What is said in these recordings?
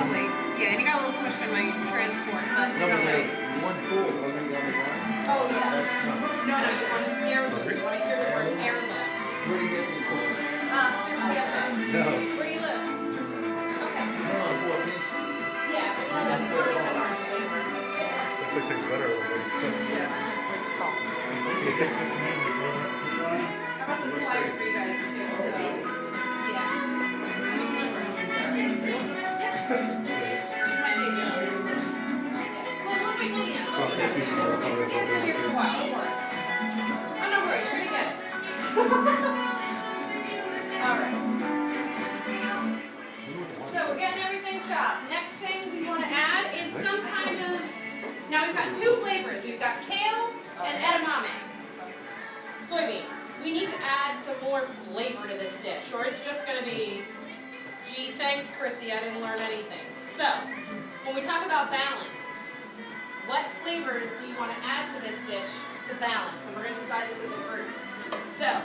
lovely. Yeah, and it got a little smushed in my transport, but No, it's but alright. the one's cool, wasn't it on the ground? Oh yeah. No, you want heirloom. You want to hear the word heirloom. Where do you get these from? Through CSA. No. Where do you live? Okay. No, 14. Yeah, but no, that's very hard flavor. Definitely tastes better when it's cooked. With salt. I brought some flyers for you guys too, so yeah. My day job. Well, let's wait till the end. It's been here for a while, don't worry. I'm not worried, you're gonna get it. Alright. So we're getting everything chopped. Next thing we want to add is some kind of, now we've got two flavors. We've got kale and edamame. Soybean. We need to add some more flavor to this dish, or it's just going to be, gee, thanks Chrissy, I didn't learn anything. So, when we talk about balance, what flavors do you want to add to this dish to balance? And we're going to decide this as a group. So,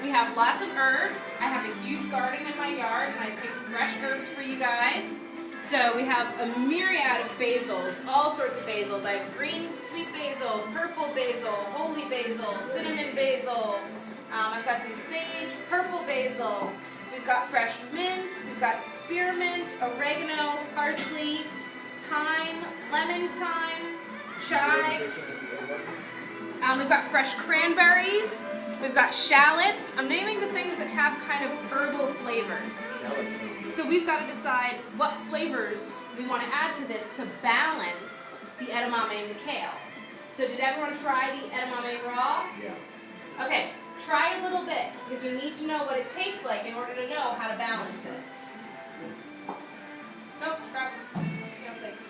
we have lots of herbs. I have a huge garden in my yard, and I picked fresh herbs for you guys. So we have a myriad of basils, all sorts of basils. I have green sweet basil, purple basil, holy basil, cinnamon basil. I've got some sage, purple basil. We've got fresh mint, we've got spearmint, oregano, parsley, thyme, lemon thyme, chives. We've got fresh cranberries. We've got shallots. I'm naming the things that have kind of herbal flavors. So we've got to decide what flavors we want to add to this to balance the edamame and the kale. So did everyone try the edamame raw? Yeah. Okay, try a little bit, because you need to know what it tastes like in order to know how to balance it. Nope, crap. No steaks.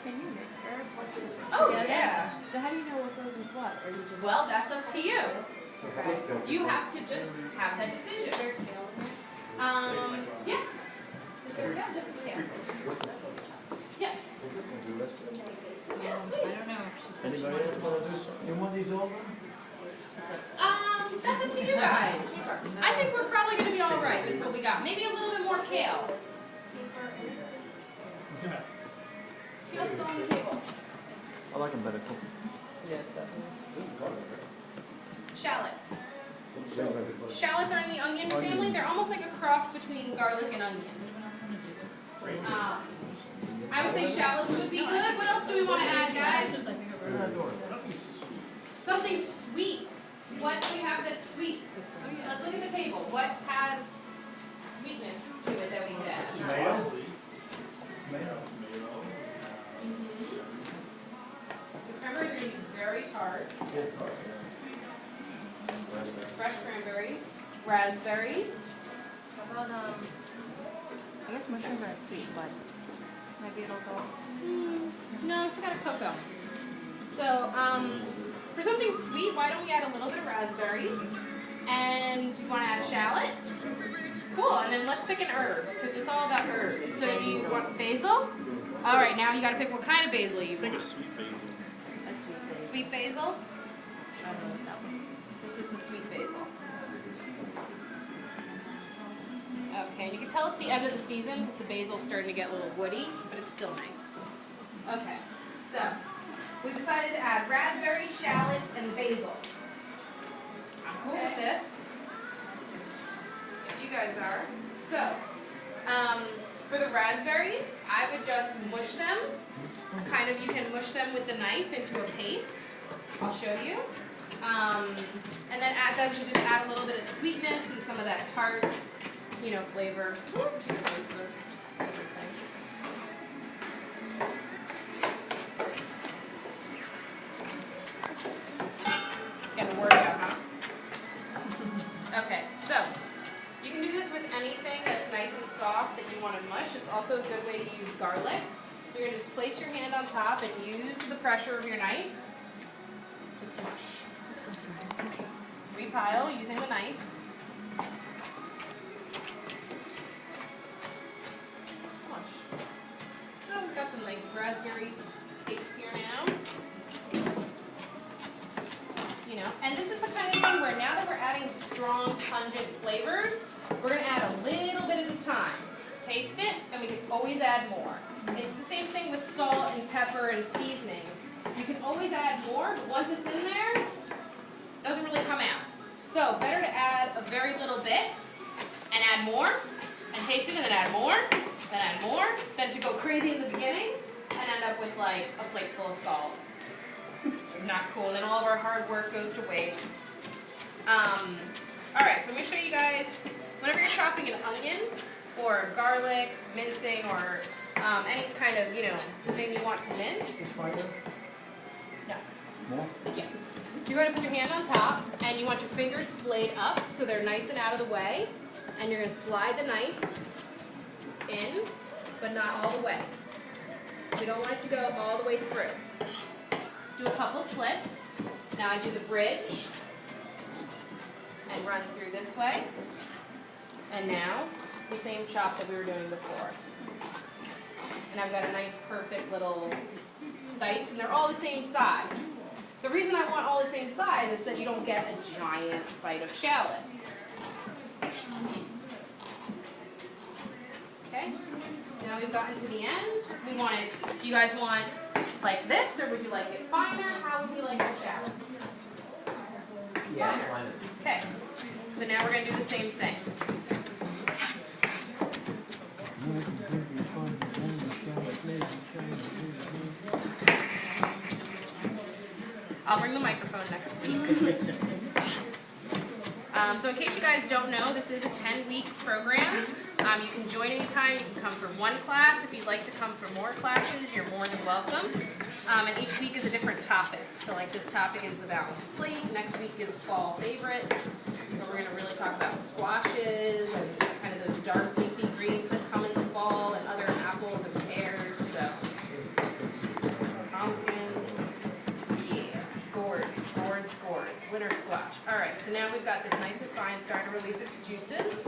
Can you mix herbs? Oh, together? yeah. So how do you know what goes with what? Or you just Well, that's up to you. okay. You have to just have that decision. Is there kale in there? Yeah. Is there kale? This is kale. Yeah. Yeah, please. I don't know if she said she Anybody wanted else to. want to do something? You want these all done? That's up to you guys. I think we're probably going to be all right with what we got. Maybe a little bit more kale. Kale's still on the table. I like them better cooked. Shallots. Shallots are in the onion family. They're almost like a cross between garlic and onion. I would say shallots would be good. What else do we want to add, guys? Something sweet. What do we have that's sweet? Let's look at the table. What has sweetness to it that we could add? Mhm. The cranberries are going to be very tart. Fresh cranberries. Raspberries. How about I guess mushrooms aren't sweet, but maybe it'll go. No, so we gotta cook them. So, for something sweet, why don't we add a little bit of raspberries? And you want to add a shallot? Cool, and then let's pick an herb, because it's all about herbs. So do you want basil? All right, now you gotta pick what kind of basil you want. A sweet basil. Sweet basil? I don't know what that one. This is the sweet basil. Okay, you can tell it's the end of the season because the basil's starting to get a little woody, but it's still nice. Okay, so we decided to add raspberries, shallots, and basil. I'm cool with this. If you guys are. So, for the raspberries, I would just mush them. Kind of, you can mush them with the knife into a paste. I'll show you. And then add them to just add a little bit of sweetness and some of that tart, you know, flavor. Getting the word out, huh? Okay, so you can do this with anything that's nice and soft that you want to mush. It's also a good way to use garlic. You're going to just place your hand on top and use the pressure of your knife to smush. Repile using the knife. Smush. So we've got some nice raspberry paste here now. You know, and this is the kind of thing where now that we're adding strong, pungent flavors, we're going to add a little bit at a time. Taste it, and we can always add more. It's the same thing with salt and pepper and seasonings. You can always add more, but once it's in there, it doesn't really come out. So better to add a very little bit and add more and taste it and then add more, than to go crazy in the beginning and end up with like a plate full of salt. Not cool, and then all of our hard work goes to waste. Alright, so I'm going to show you guys, whenever you're chopping an onion or garlic, mincing, or any kind of, thing you want to mince. No. More? Yeah. You're going to put your hand on top, and you want your fingers splayed up so they're nice and out of the way. And you're going to slide the knife in, but not all the way. We don't want it to go all the way through. Do a couple slits. Now I do the bridge and run through this way. And now the same chop that we were doing before. And I've got a nice perfect little dice, and they're all the same size. The reason I want all the same size is that you don't get a giant bite of shallot. Okay, so now we've gotten to the end. We want it, do you guys want like this, or would you like it finer? How would you like the shallots? Yeah, Finer. fine. Okay, so now we're going to do the same thing. I'll bring the microphone next week. So in case you guys don't know, this is a 10-week program. You can join anytime. You can come for one class. If you'd like to come for more classes, you're more than welcome. And each week is a different topic. So like this topic is the balanced plate. Next week is fall favorites. And we're going to really talk about squashes and kind of those dark leafy greens that come in the fall, and other apples and pears. So pumpkins. Yeah. Gourds. Winter squash. All right, so now we've got this nice and fine, starting to release its juices.